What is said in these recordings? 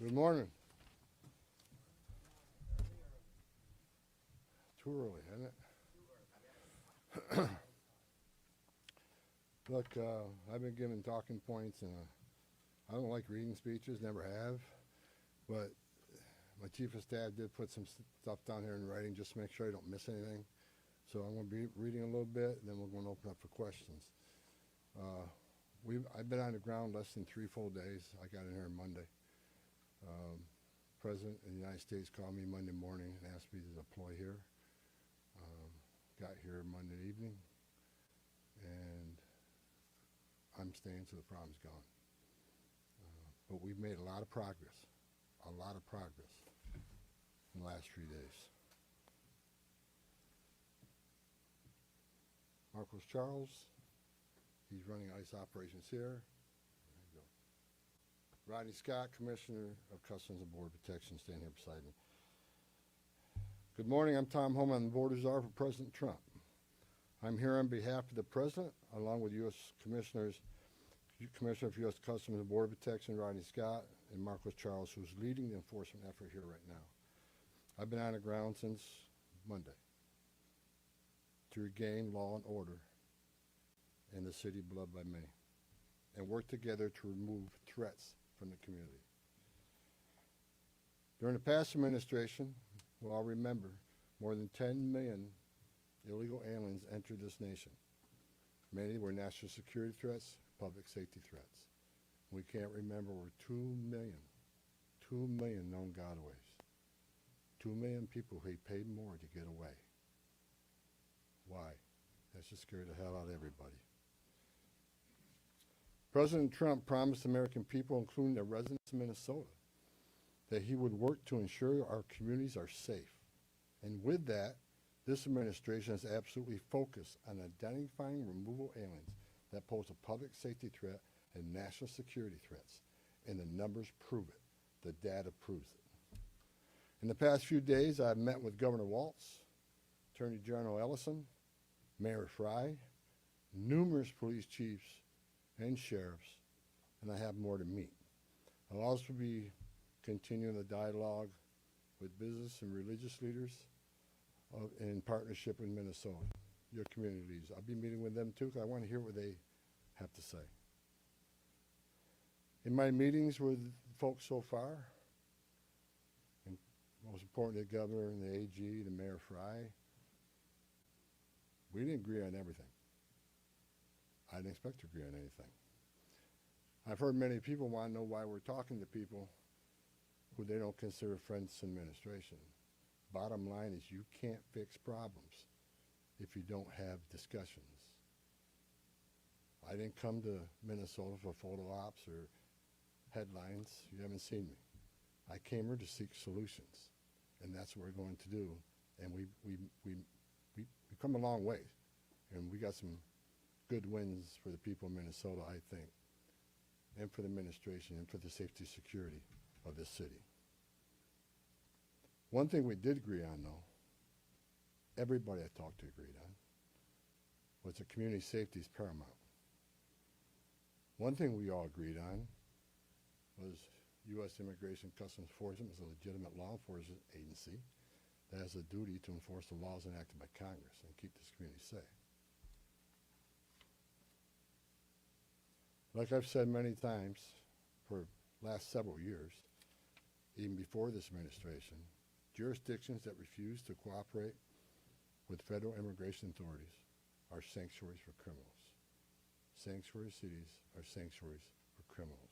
Good morning. Too early, isn't it? Look, I've been given talking points, and I don't like reading speeches, never have. But my chief of staff did put some stuff down here in writing just to make sure I don't miss anything. So I'm going to be reading a little bit, then we're going to open up for questions. I've been on the ground less than 3 full days. I got in here Monday. President of the United States called me Monday morning and asked me to deploy here. Got here Monday evening, and I'm staying till the problem's gone. But we've made a lot of progress in the last 3 days. Marcos Charles, he's running ICE operations here. There you go. Rodney Scott, Commissioner of Customs and Border Protection, standing here beside me. Good morning, I'm Tom Homan, the Border Czar for President Trump. I'm here on behalf of the President, along with U.S. Commissioner for U.S. Customs and Border Protection, Rodney Scott, and Marcos Charles, who's leading the enforcement effort here right now. I've been on the ground since Monday to regain law and order in the city beloved by many, and work together to remove threats from the community. During the past administration, we'll all remember, more than 10 million illegal aliens entered this nation. Many were national security threats, public safety threats. We can't remember over 2 million known gotaways. 2 million people who paid more to get away. Why? That should scare the hell out of everybody. President Trump promised American people, including the residents of Minnesota, that he would work to ensure our communities are safe. And with that, this administration is absolutely focused on identifying removal aliens that pose a public safety threat and national security threats. And the numbers prove it. The data proves it. In the past few days, I've met with Governor Walz, Attorney General Ellison, Mayor Fry, numerous police chiefs and sheriffs, and I have more to meet. I'll also be continuing the dialogue with business and religious leaders in partnership with Minnesota, your communities. I'll be meeting with them too, because I want to hear what they have to say. In my meetings with folks so far, and most importantly, the governor and the AG, the Mayor Fry, we didn't agree on everything. I didn't expect to agree on anything. I've heard many people want to know why we're talking to people who they don't consider friends in administration. Bottom line is you can't fix problems if you don't have discussions. I didn't come to Minnesota for photo ops or headlines. You haven't seen me. I came here to seek solutions, and that's what we're going to do. And we've come a long way, and we got some good wins for the people of Minnesota, I think, and for the administration and for the safety and security of this city. One thing we did agree on, though, everybody I talked to agreed on, was that community safety is paramount. One thing we all agreed on was U.S. Immigration Customs Enforcement is a legitimate law enforcement agency that has a duty to enforce the laws enacted by Congress and keep this community safe. Like I've said many times for the last several years, even before this administration, jurisdictions that refuse to cooperate with federal immigration authorities are sanctuaries for criminals. Sanctuary cities are sanctuaries for criminals,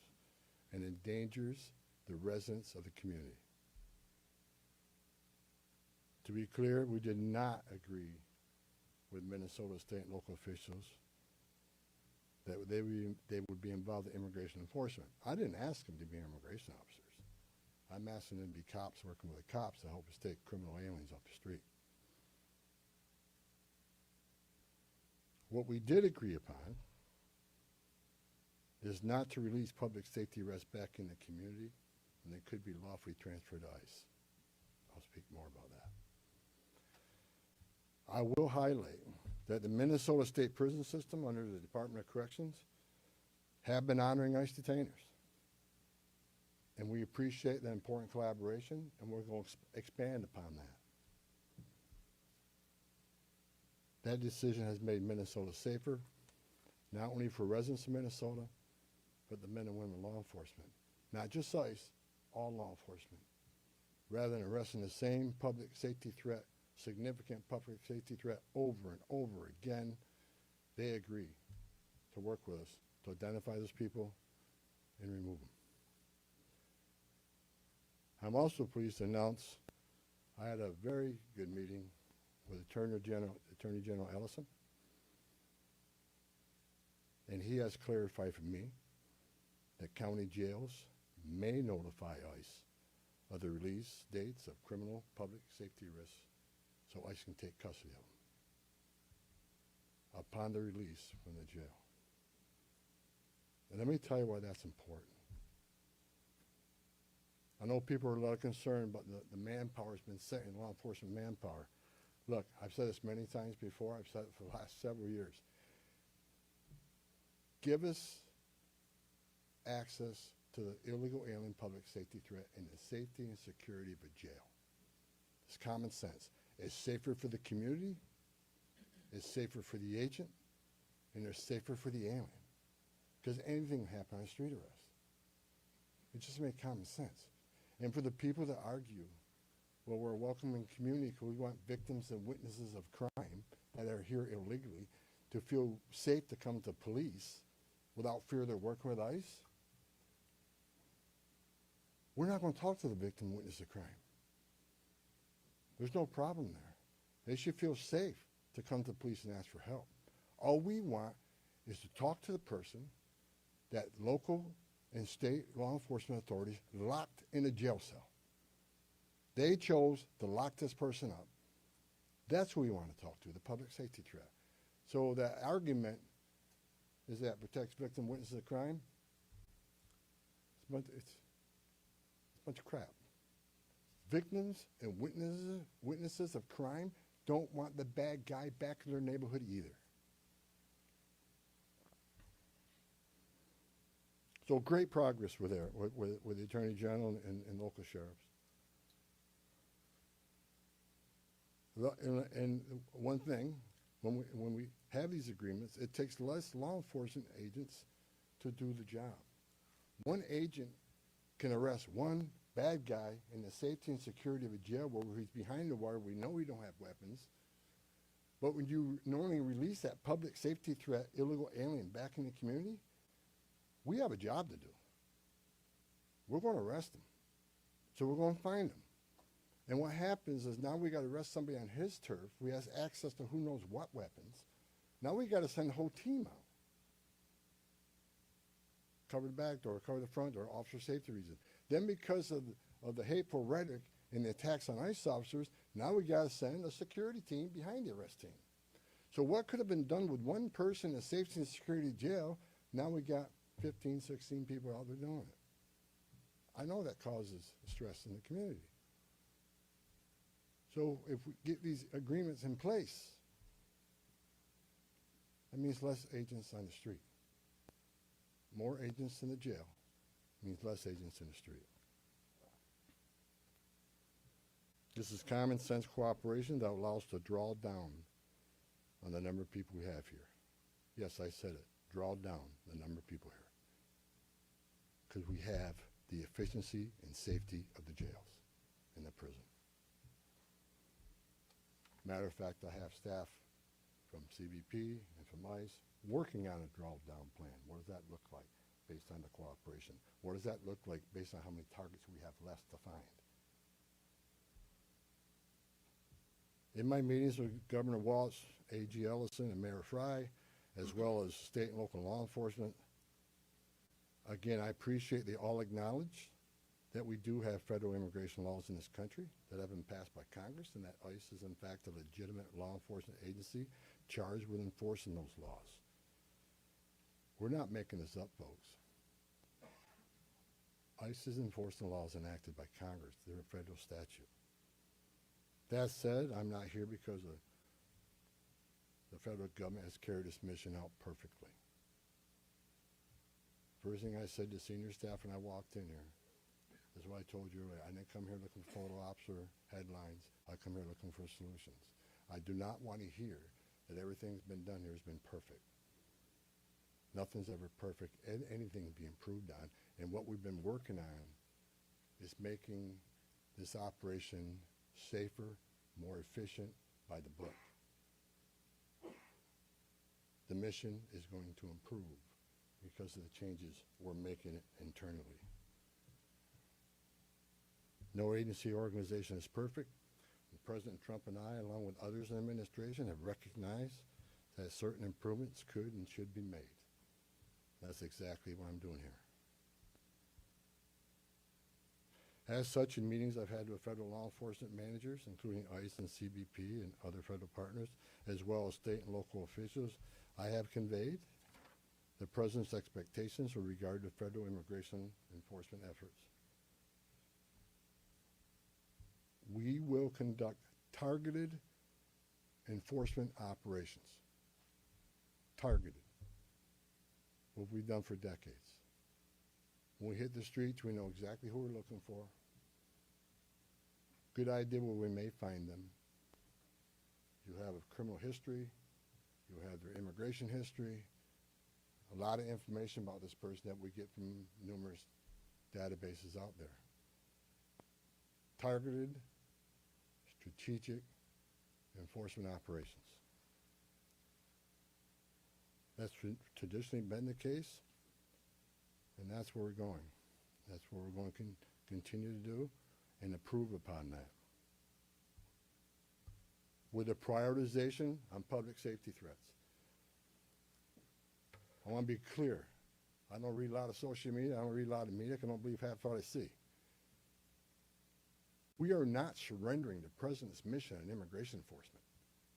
and endangers the residents of the community. To be clear, we did not agree with Minnesota state and local officials that they would be involved in immigration enforcement. I didn't ask them to be immigration officers. I'm asking them to be cops working with the cops to help us take criminal aliens off the street. What we did agree upon is not to release public safety arrests back in the community, and they could be lawfully transferred to ICE. I'll speak more about that. I will highlight that the Minnesota State Prison System under the Department of Corrections have been honoring ICE detainers. And we appreciate that important collaboration, and we're going to expand upon that. That decision has made Minnesota safer, not only for residents of Minnesota, but the men and women law enforcement. Not just ICE, all law enforcement. Rather than arresting the same public safety threat, significant public safety threat over and over again, they agree to work with us to identify those people and remove them. I'm also pleased to announce I had a very good meeting with Attorney General Ellison, and he has clarified for me that county jails may notify ICE of the release dates of criminal public safety risks so ICE can take custody of them upon the release from the jail. And let me tell you why that's important. I know people are a lot concerned about the manpower has been set in law enforcement manpower. Look, I've said this many times before. I've said it for the last several years. Give us access to the illegal alien public safety threat and the safety and security of a jail. It's common sense. It's safer for the community, it's safer for the agent, and it's safer for the alien. Because anything can happen on a street arrest. It just makes common sense. And for the people that argue, well, we're a welcoming community because we want victims and witnesses of crime that are here illegally to feel safe to come to police without fear they're working with ICE. We're not going to talk to the victim and witness of crime. There's no problem there. They should feel safe to come to police and ask for help. All we want is to talk to the person that local and state law enforcement authorities locked in a jail cell. They chose to lock this person up. That's who we want to talk to, the public safety threat. So that argument is that protects victim witnesses of crime. It's a bunch of crap. Victims and witnesses of crime don't want the bad guy back in their neighborhood either. So great progress with the Attorney General and local sheriffs. And one thing, when we have these agreements, it takes less law enforcement agents to do the job. One agent can arrest one bad guy in the safety and security of a jail where he's behind the wire. We know we don't have weapons. But when you normally release that public safety threat, illegal alien back in the community, we have a job to do. We're going to arrest him. So we're going to find him. And what happens is now we got to arrest somebody on his turf. We have access to who knows what weapons. Now we got to send the whole team out. Cover the back door, cover the front door, officer safety reasons. Then because of the hateful rhetoric and the attacks on ICE officers, now we got to send a security team behind the arrest team. So what could have been done with one person in a safety and security jail, now we got 15, 16 people out there doing it. I know that causes stress in the community. So if we get these agreements in place, that means less agents on the street. More agents in the jail means less agents in the street. This is common sense cooperation that allows us to draw down on the number of people we have here. Yes, I said it. Draw down the number of people here. Because we have the efficiency and safety of the jails and the prison. Matter of fact, I have staff from CBP and from ICE working on a draw-down plan. What does that look like based on the cooperation? What does that look like based on how many targets we have left to find? In my meetings with Governor Walz, AG Ellison, and Mayor Fry, as well as state and local law enforcement, again, I appreciate they all acknowledge that we do have federal immigration laws in this country that have been passed by Congress, and that ICE is in fact a legitimate law enforcement agency charged with enforcing those laws. We're not making this up, folks. ICE is enforcing laws enacted by Congress. They're a federal statute. That said, I'm not here because the federal government has carried this mission out perfectly. First thing I said to senior staff when I walked in here, That's what I told you earlier. I didn't come here looking for photo ops or headlines. I come here looking for solutions. I do not want to hear that everything's been done here has been perfect. Nothing's ever perfect, and anything can be improved on. And what we've been working on is making this operation safer, more efficient, by the book. The mission is going to improve because of the changes we're making internally. No agency or organization is perfect. And President Trump and I, along with others in the administration, have recognized that certain improvements could and should be made. That's exactly what I'm doing here. As such, in meetings I've had with federal law enforcement managers, including ICE and CBP and other federal partners, as well as state and local officials, I have conveyed the President's expectations with regard to federal immigration enforcement efforts. We will conduct targeted enforcement operations. Targeted. What we've done for decades. When we hit the streets, we know exactly who we're looking for. Good idea where we may find them. You have a criminal history. You have their immigration history. A lot of information about this person that we get from numerous databases out there. Targeted, strategic enforcement operations. That's traditionally been the case, and that's where we're going. That's what we're going to continue to do and improve upon that. With a prioritization on public safety threats. I want to be clear. I don't read a lot of social media. I don't read a lot of media. I don't believe half what I see. We are not surrendering the President's mission on immigration enforcement.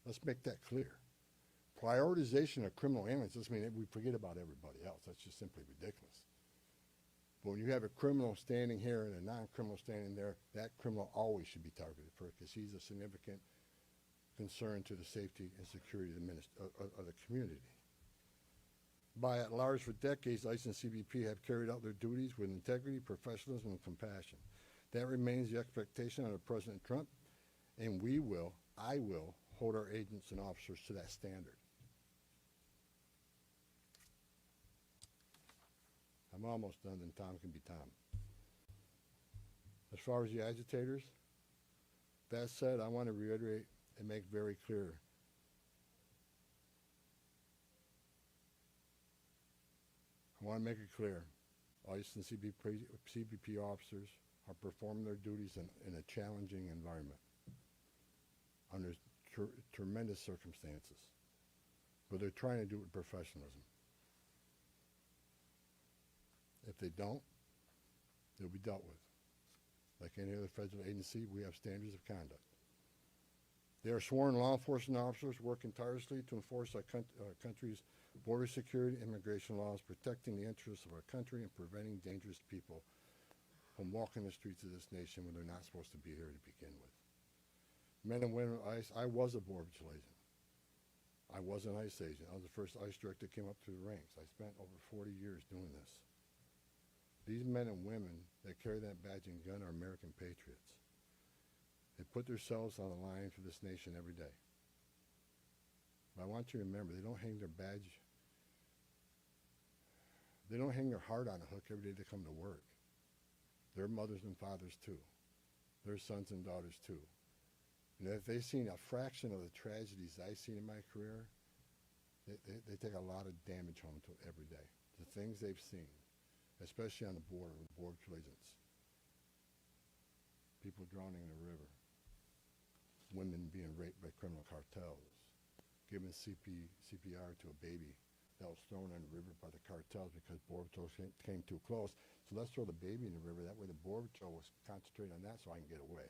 Let's make that clear. Prioritization of criminal aliens doesn't mean that we forget about everybody else. That's just simply ridiculous. But when you have a criminal standing here and a non-criminal standing there, that criminal always should be targeted first because he's a significant concern to the safety and security of the community. By and large, for decades, ICE and CBP have carried out their duties with integrity, professionalism, and compassion. That remains the expectation under President Trump, and I will, hold our agents and officers to that standard. I'm almost done, then Tom can be Tom. As far as the agitators, that said, I want to reiterate and make very clear I want to make it clear, ICE and CBP officers are performing their duties in a challenging environment under tremendous circumstances, but they're trying to do it with professionalism. If they don't, they'll be dealt with. Like any other federal agency, we have standards of conduct. They are sworn law enforcement officers working tirelessly to enforce our country's border security and immigration laws, protecting the interests of our country and preventing dangerous people from walking the streets of this nation when they're not supposed to be here to begin with. Men and women of ICE, I was a Border Patrol agent. I was an ICE agent. I was the first ICE director that came up through the ranks. I spent over 40 years doing this. These men and women that carry that badge and gun are American patriots. They put themselves on the line for this nation every day. But I want you to remember, they don't hang their badge, they don't hang their heart on a hook every day they come to work. They're mothers and fathers too. They're sons and daughters too. And if they've seen a fraction of the tragedies I've seen in my career, they take a lot of damage home to every day. The things they've seen, especially on the border with Border Patrol agents. People drowning in the river. Women being raped by criminal cartels. Giving CPR to a baby that was thrown in the river by the cartels because Border Patrol came too close. So let's throw the baby in the river. That way the Border Patrol was concentrating on that so I can get away.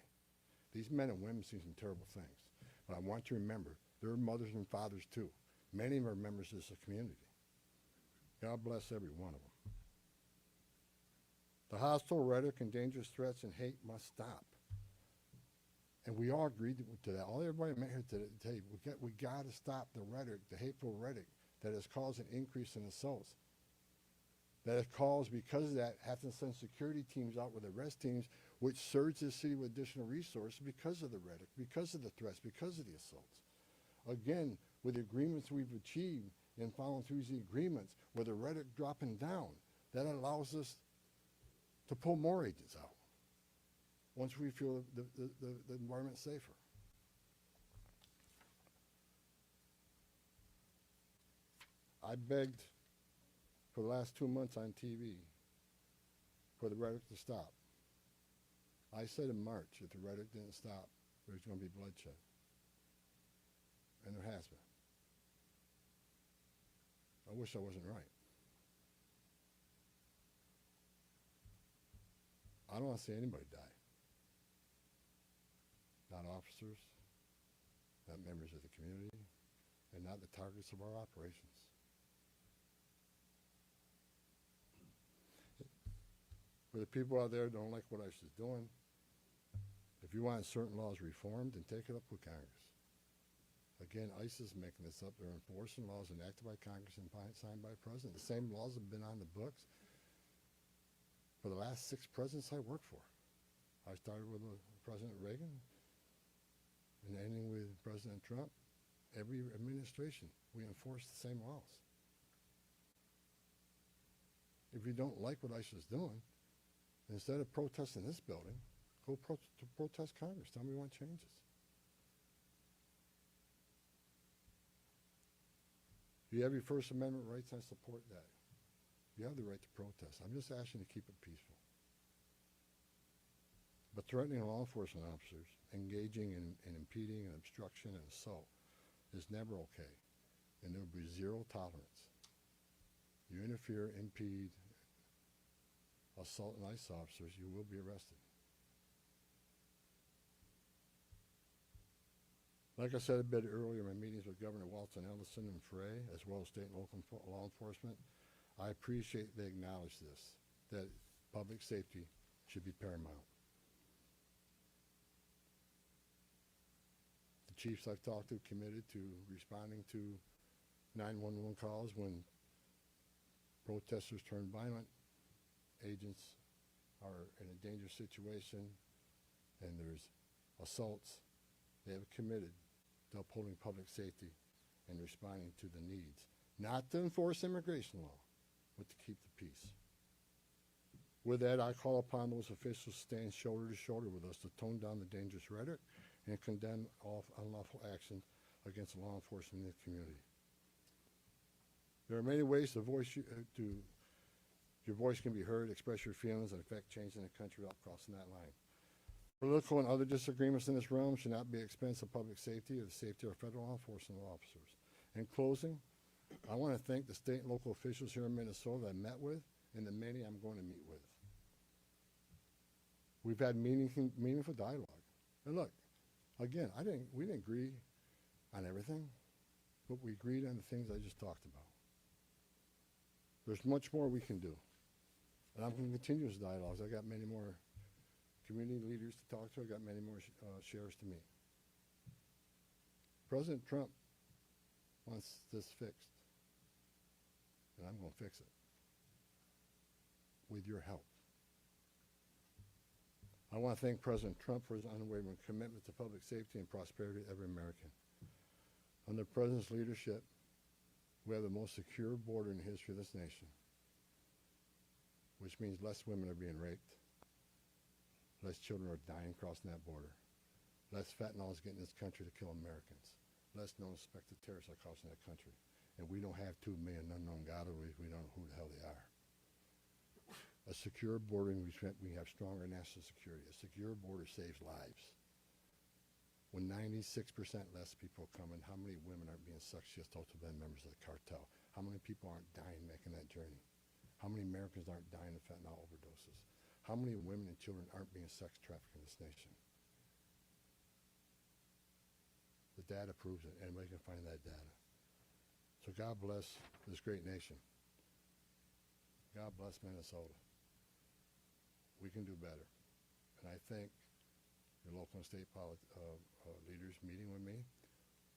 These men and women see some terrible things. But I want you to remember, they're mothers and fathers too. Many of them are members of this community. God bless every one of them. The hostile rhetoric and dangerous threats and hate must stop. And we all agreed to that. All everybody met here today, we got to stop the rhetoric, the hateful rhetoric that has caused an increase in assaults. that it calls, because of that, have to send security teams out with arrest teams, which surge the city with additional resources because of the rhetoric, because of the threats, because of the assaults. Again, with the agreements we've achieved and following through the agreements, with the rhetoric dropping down, that allows us to pull more agents out once we feel the environment's safer. I begged for the last 2 months on TV for the rhetoric to stop. I said in March, if the rhetoric didn't stop, there's going to be bloodshed. And there has been. I wish I wasn't right. I don't want to see anybody die. Not officers, not members of the community, and not the targets of our operations. For the people out there who don't like what ICE is doing, if you want certain laws reformed, then take it up with Congress. Again, ICE is making this up. They're enforcing laws enacted by Congress and signed by the President. The same laws have been on the books for the last 6 presidents I worked for. I started with President Reagan and ending with President Trump. Every administration, we enforce the same laws. If you don't like what ICE is doing, instead of protesting this building, go protest Congress. Tell me what changes. You have your First Amendment rights. I support that. You have the right to protest. I'm just asking you to keep it peaceful. But threatening law enforcement officers, engaging in impeding and obstruction and assault is never okay. And there will be zero tolerance. You interfere, impede, assault an ICE officers, you will be arrested. Like I said a bit earlier in my meetings with Governor Walton Ellison and Frey, as well as state and local law enforcement, I appreciate they acknowledge this, that public safety should be paramount. The chiefs I've talked to committed to responding to 911 calls when protesters turn violent, agents are in a dangerous situation, and there's assaults. They have committed to upholding public safety and responding to the needs, not to enforce immigration law, but to keep the peace. With that, I call upon those officials to stand shoulder to shoulder with us to tone down the dangerous rhetoric and condemn all unlawful actions against law enforcement in the community. There are many ways your voice can be heard, express your feelings, and affect change in the country without crossing that line. Political and other disagreements in this realm should not be at the expense of public safety or the safety of federal law enforcement officers. In closing, I want to thank the state and local officials here in Minnesota that I met with and the many I'm going to meet with. We've had meaningful dialogue. And look, again, we didn't agree on everything, but we agreed on the things I just talked about. There's much more we can do. And I'm going to continue this dialogue. I got many more community leaders to talk to. I got many more sheriffs to meet. President Trump wants this fixed, and I'm going to fix it with your help. I want to thank President Trump for his unwavering commitment to public safety and prosperity of every American. Under the President's leadership, we have the most secure border in the history of this nation, which means less women are being raped, less children are dying crossing that border, less fentanyl is getting in this country to kill Americans, less known suspected terrorists are crossing that country. And we don't have 2 million unknown gotaways. We don't know who the hell they are. A secure border, we have stronger national security. A secure border saves lives. When 96% less people come in, how many women aren't being successful to be members of the cartel? How many people aren't dying making that journey? How many Americans aren't dying of fentanyl overdoses? How many women and children aren't being sex trafficked in this nation? The data proves it. Anybody can find that data. So God bless this great nation. God bless Minnesota. We can do better. And I thank your local and state leaders meeting with me.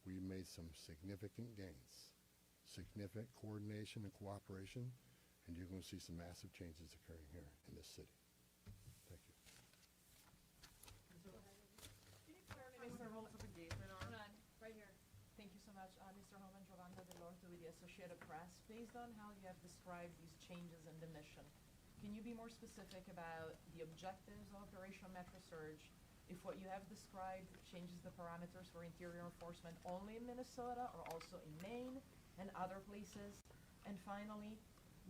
We made some significant gains, significant coordination and cooperation and you're going to see some massive changes occurring here in this city. Thank you. Mr. Rules of Engagement Hold are. on, right here. Thank you so much, Mr. Homan, Giovanna Delorto with the Associated Press. Based on how you have described these changes in the mission, can you be more specific about the objectives of Operation Metro Surge? If what you have described changes the parameters for interior enforcement only in Minnesota or also in Maine and other places? And finally,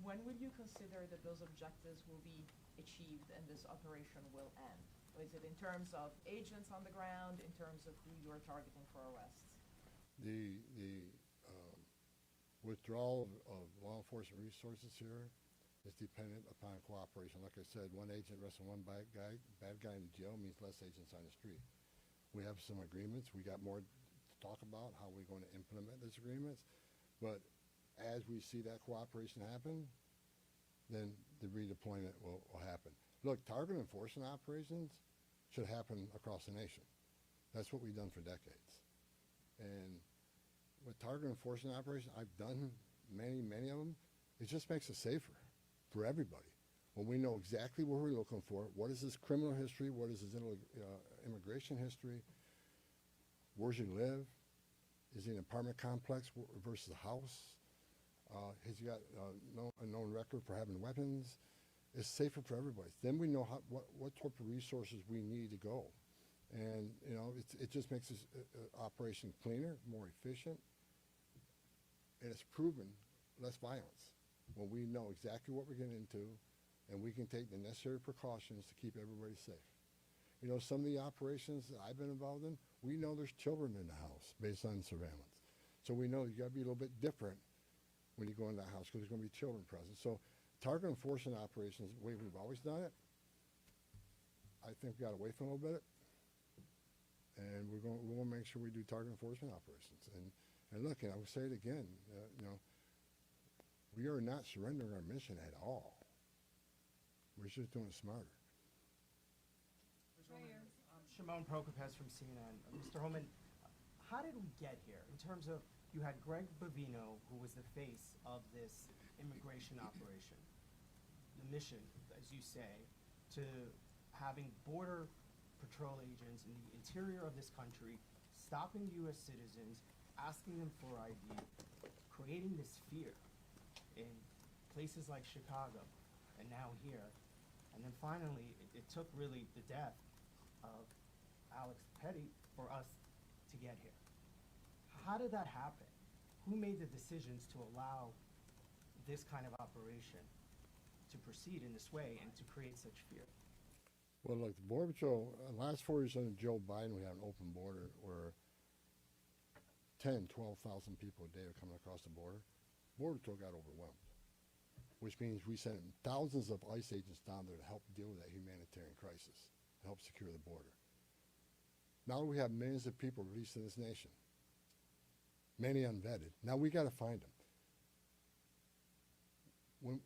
when would you consider that those objectives will be achieved and this operation will end? Is it in terms of agents on the ground, in terms of who you are targeting for arrests? The withdrawal of law enforcement resources here is dependent upon cooperation. Like I said, one agent arresting one bad guy in jail means less agents on the street. We have some agreements. We got more to talk about how we're going to implement these agreements. But as we see that cooperation happen, then the redeployment will happen. Look, target enforcement operations should happen across the nation. That's what we've done for decades. And with target enforcement operations, I've done many of them. It just makes it safer for everybody. When we know exactly what we're looking for, what is his criminal history, what is his immigration history, where's he live, is he in an apartment complex versus a house, has he got a known record for having weapons, it's safer for everybody. Then we know what type of resources we need to go. And, you know, it just makes this operation cleaner, more efficient, and it's proven less violence when we know exactly what we're getting into and we can take the necessary precautions to keep everybody safe. You know, some of the operations that I've been involved in, we know there's children in the house based on surveillance. So we know you got to be a little bit different when you go in that house because there's going to be children present. So target enforcement operations, the way we've always done it, I think we got away from a little bit. And we're going to make sure we do target enforcement operations. And look, and I will say it again, you know, we are not surrendering our mission at all. We're just doing it smarter. Right here. Shimon Prokopez from CNN. Mr. Homan, how did we get here in terms of you had Greg Bovino, who was the face of this immigration operation, the mission, as you say, to having border patrol agents in the interior of this country, stopping U.S. citizens, asking them for ID, creating this fear in places like Chicago and now here. And then finally, it took really the death of Alex Petty for us to get here. How did that happen? Who made the decisions to allow this kind of operation to proceed in this way and to create such fear? Well, look, the Border Patrol, last 4 years under Joe Biden, we had an open border where 10, 12,000 people a day are coming across the border. Border Patrol got overwhelmed, which means we sent thousands of ICE agents down there to help deal with that humanitarian crisis, to help secure the border. Now we have millions of people released in this nation, many unvetted. Now we got to find them.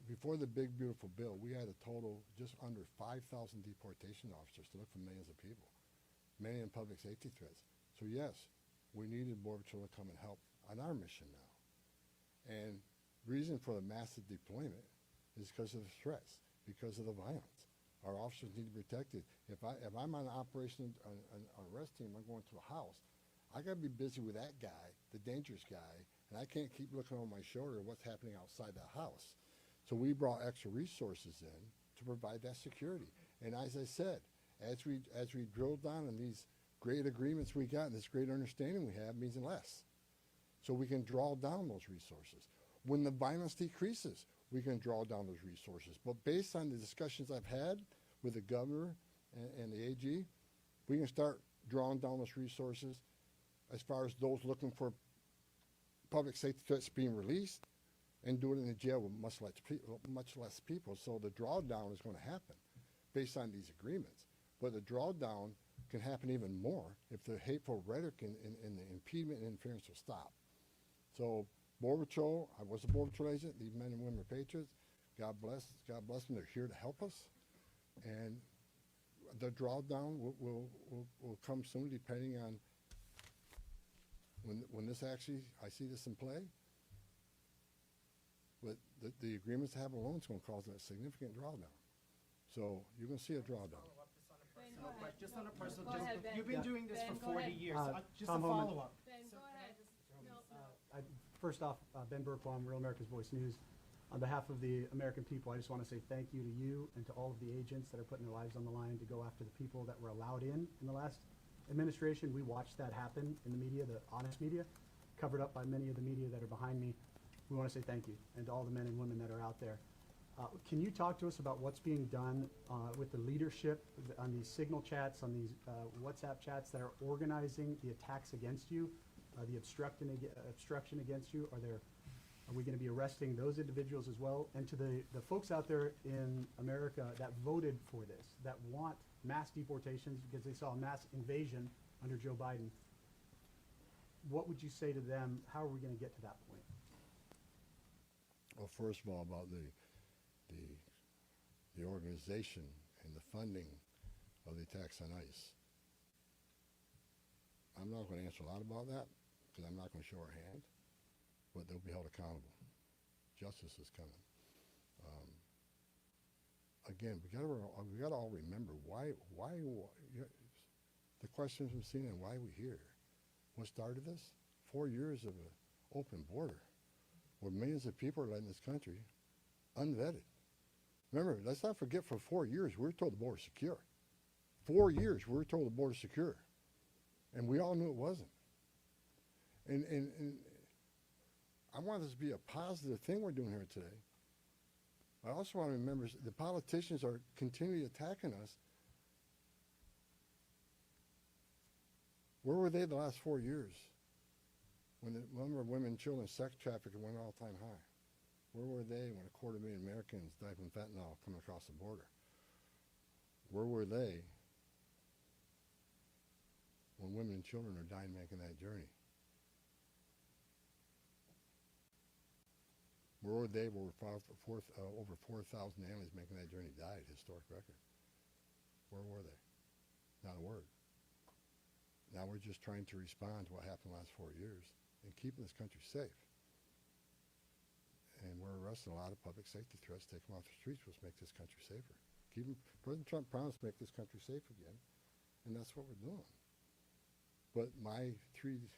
Before the big, beautiful bill, we had a total just under 5,000 deportation officers to look for millions of people, many in public safety threats. So yes, we needed Border Patrol to come and help on our mission now. And reason for the massive deployment is because of the threats, because of the violence. Our officers need to be protected. If I'm on an operation, an arrest team, I'm going to a house, I got to be busy with that guy, the dangerous guy, and I can't keep looking over my shoulder at what's happening outside the house. So we brought extra resources in to provide that security. And as I said, as we drill down on these great agreements we got and this great understanding we have means less. So we can draw down those resources. When the violence decreases, we can draw down those resources. But based on the discussions I've had with the governor and the AG, we can start drawing down those resources as far as those looking for public safety threats being released, and do it in the jail with much less people. So the drawdown is going to happen based on these agreements. But the drawdown can happen even more if the hateful rhetoric and the impediment and interference will stop. So Border Patrol, I was a Border Patrol agent. These men and women are patriots. God bless them. They're here to help us. And the drawdown will come soon depending on when this actually, I see this in play. But the agreements to have a loan is going to cause a significant drawdown. So you're going to see a drawdown. Just on a personal, Go ahead, Ben. you've been doing this Ben, for go 40 ahead. years. Just a Tom Homan. follow-up. Ben, go ahead. No, no. First off, Ben Burkbaum, Real America's Voice News. On behalf of the American people, I just want to say thank you to you and to all of the agents that are putting their lives on the line to go after the people that were allowed in the last administration. We watched that happen in the media, the honest media, covered up by many of the media that are behind me. We want to say thank you, and to all the men and women that are out there. Can you talk to us about what's being done with the leadership on these signal chats, on these WhatsApp chats that are organizing the attacks against you, the obstruction against you? Are we going to be arresting those individuals as well? And to the folks out there in America that voted for this, that want mass deportations because they saw a mass invasion under Joe Biden, what would you say to them? How are we going to get to that point? Well, first of all, about the organization and the funding of the attacks on ICE. I'm not going to answer a lot about that because I'm not going to show our hand, but they'll be held accountable. Justice is coming. Again, we got to all remember why the question from CNN, why are we here? What started this? 4 years of an open border where millions of people are let in this country unvetted. Remember, let's not forget, for 4 years we were told the border's secure. 4 years we were told the border's secure. And we all knew it wasn't. And I want this to be a positive thing we're doing here today. I also want to remember the politicians are continually attacking us. Where were they the last 4 years when the number of women and children sex trafficking went all-time high? Where were they when 250,000 Americans died from fentanyl coming across the border? Where were they when women and children are dying making that journey? Where were they when over 4,000 aliens making that journey died? Historic record. Where were they? Not a word. Now we're just trying to respond to what happened the last 4 years and keeping this country safe. And we're arresting a lot of public safety threats, take them off the streets, which make this country safer. President Trump promised to make this country safe again, and that's what we're doing. But my 2.5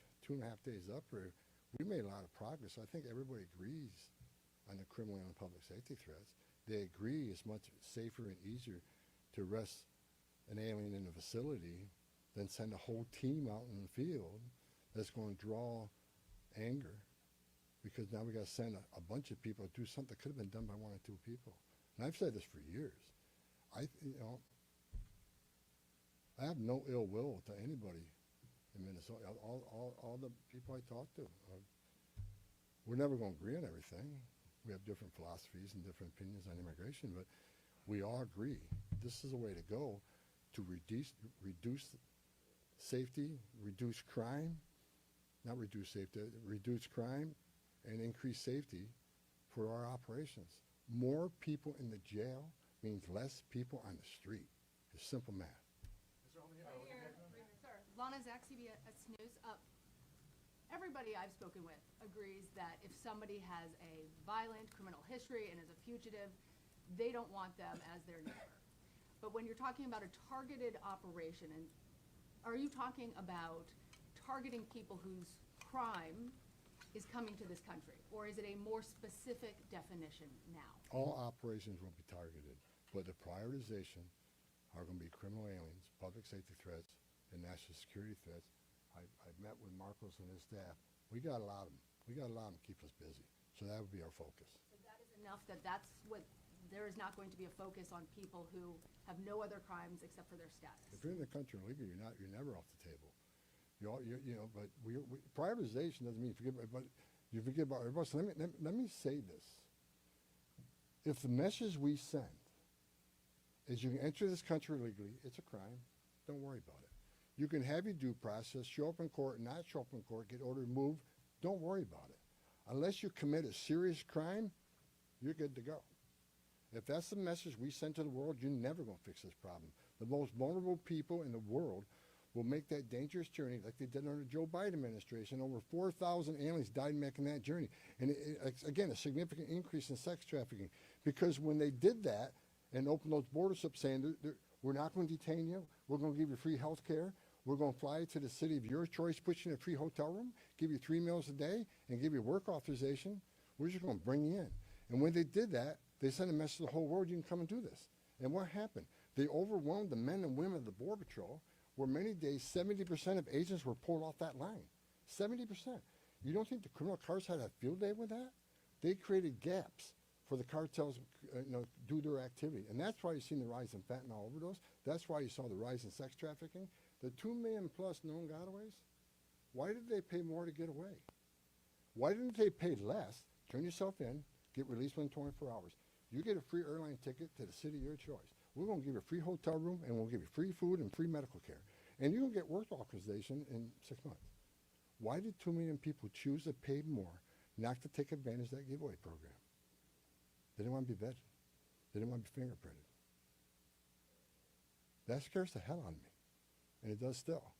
days up here, we made a lot of progress. I think everybody agrees on the criminal and public safety threats. They agree it's much safer and easier to arrest an alien in a facility than send a whole team out in the field that's going to draw anger, because now we got to send a bunch of people to do something that could have been done by 1 or 2 people. And I've said this for years. I have no ill will to anybody in Minnesota. All the people I talk to, we're never going to agree on everything. We have different philosophies and different opinions on immigration, but we all agree this is a way to go to reduce safety, reduce crime, not reduce safety, reduce crime and increase safety for our operations. More people in the jail means less people on the street. It's simple math. Sir, Lana Zach, CBS News. Everybody I've spoken with agrees that if somebody has a violent criminal history and is a fugitive, they don't want them as their neighbor. But when you're talking about a targeted operation, and are you talking about targeting people whose crime is coming to this country, or is it a more specific definition now? All operations will be targeted, but the prioritization are going to be criminal aliens, public safety threats, and national security threats. I've met with Marcos and his staff. We got a lot of them. We got a lot of them to keep us busy. So that would be our focus. So that is enough that's what, there is not going to be a focus on people who have no other crimes except for their status. If you're in the country illegally, you're never off the table. But prioritization doesn't mean but you forget about everybody. So let me say this. If the message we send is you can enter this country illegally, it's a crime, don't worry about it. You can have your due process, show up in court, not show up in court, get ordered removed, don't worry about it. Unless you commit a serious crime, you're good to go. If that's the message we send to the world, you're never going to fix this problem. The most vulnerable people in the world will make that dangerous journey like they did under the Joe Biden administration. Over 4,000 aliens died making that journey. And it's, again, a significant increase in sex trafficking, because when they did that and opened those borders up saying, we're not going to detain you, we're going to give you free health care, we're going to fly you to the city of your choice, put you in a free hotel room, give you 3 meals a day, and give you work authorization, we're just going to bring you in. And when they did that, they sent a message to the whole world, you can come and do this. And what happened? They overwhelmed the men and women of the Border Patrol, where many days 70% of agents were pulled off that line. 70%. You don't think the criminal cartels had a field day with that? They created gaps for the cartels do their activity. And that's why you've seen the rise in fentanyl overdose. That's why you saw the rise in sex trafficking. The 2 million plus known gotaways, why did they pay more to get away? Why didn't they pay less, turn yourself in, get released within 24 hours? You get a free airline ticket to the city of your choice. We're going to give you a free hotel room, and we'll give you free food and free medical care. And you're going to get work authorization in 6 months. Why did 2 million people choose to pay more not to take advantage of that giveaway program? They didn't want to be vetted. They didn't want to be fingerprinted. That scares the hell out of me, and it does still.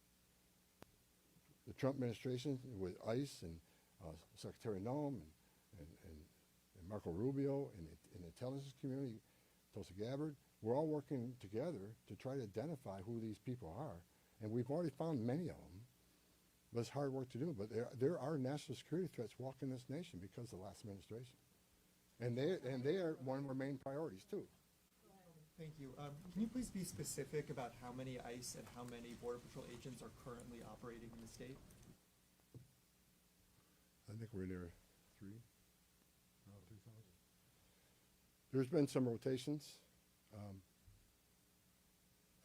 The Trump administration with ICE and Secretary Noem and Marco Rubio and the intelligence community, Tulsi Gabbard, we're all working together to try to identify who these people are. And we've already found many of them, but it's hard work to do. But there are national security threats walking this nation because of the last administration. And they are one of our main priorities, too. Thank you. Can you please be specific about how many ICE and how many Border Patrol agents are currently operating in the state? I think we're near 3,000. There's been some rotations.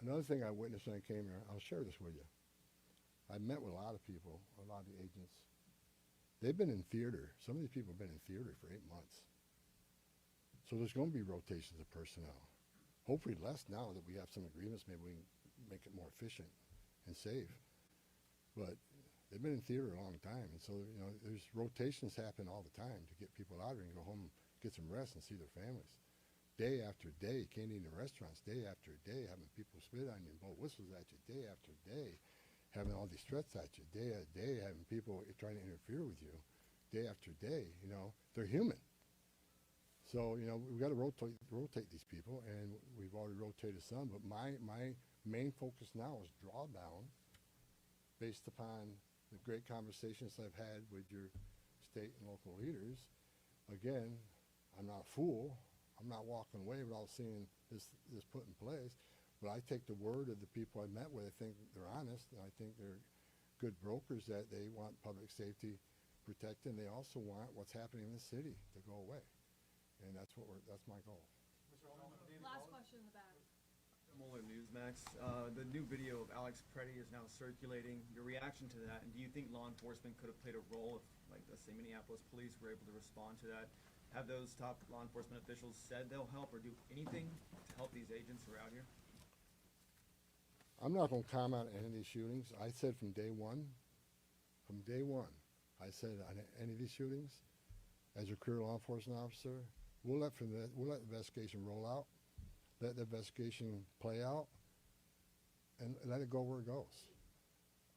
Another thing I witnessed when I came here, I'll share this with you. I met with a lot of people, a lot of the agents. They've been in theater. Some of these people have been in theater for 8 months. So there's going to be rotations of personnel. Hopefully less now that we have some agreements. Maybe we can make it more efficient and safe. But they've been in theater a long time. And so, there's rotations happen all the time to get people out here and go home, get some rest and see their families. Day after day, can't eat in restaurants, day after day, having people spit on you and blow whistles at you, day after day, having all these threats at you, day after day, having people trying to interfere with you, day after day. They're human. So, we've got to rotate these people, and we've already rotated some, but my main focus now is drawdown based upon the great conversations I've had with your state and local leaders. Again, I'm not a fool. I'm not walking away without seeing this put in place, but I take the word of the people I met with. I think they're honest, and I think they're good brokers, that they want public safety protected, and they also want what's happening in the city to go away. And that's my goal. Last question in the back. Mueller Newsmax. The new video of Alex Preddy is now circulating. Your reaction to that, and do you think law enforcement could have played a role if, let's say, Minneapolis police were able to respond to that? Have those top law enforcement officials said they'll help or do anything to help these agents who are out here? I'm not going to comment on any of these shootings. I said from day one, I said on any of these shootings, as a career law enforcement officer, we'll let the investigation roll out, let the investigation play out, and let it go where it goes.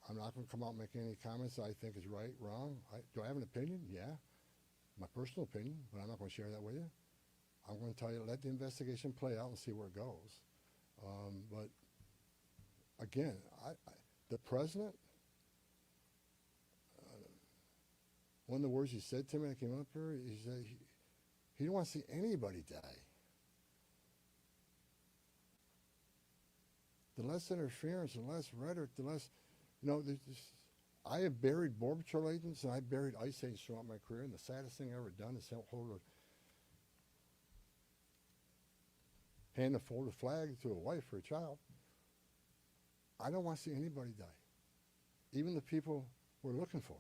I'm not going to come out and make any comments that I think is right, wrong. Do I have an opinion? Yeah. My personal opinion, but I'm not going to share that with you. I'm going to tell you, let the investigation play out and see where it goes. But again, the president, one of the words he said to me when I came up here, he said he didn't want to see anybody die. The less interference, the less rhetoric, the less, I have buried Border Patrol agents and I've buried ICE agents throughout my career, and the saddest thing I ever done is hand a folded flag to a wife or a child. I don't want to see anybody die, even the people we're looking for.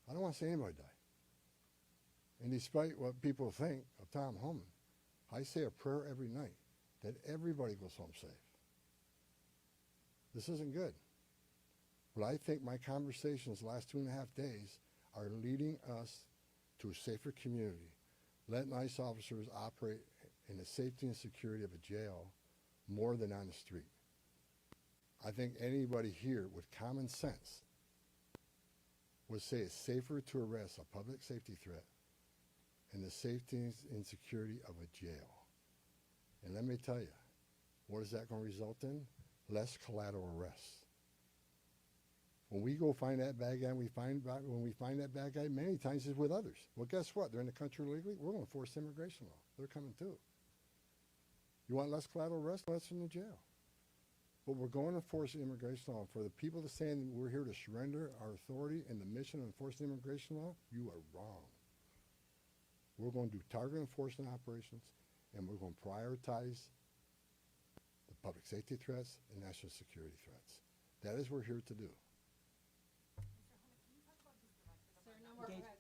I don't want to see anybody die. And despite what people think of Tom Homan, I say a prayer every night that everybody goes home safe. This isn't good. But I think my conversations the last 2.5 days are leading us to a safer community. Letting ICE officers operate in the safety and security of a jail more than on the street. I think anybody here with common sense would say it's safer to arrest a public safety threat and the safety and security of a jail. And let me tell you, what is that going to result in? Less collateral arrests. When we go find that bad guy, when we find that bad guy, many times it's with others. Well, guess what? They're in the country illegally. We're going to force immigration law. They're coming too. You want less collateral arrest? Less in the jail. But we're going to force immigration law. For the people to say we're here to surrender our authority and the mission of enforcing immigration law, you are wrong. We're going to do target enforcement operations, and we're going to prioritize the public safety threats and national security threats. That is what we're here to do. Sir, no more. Engage-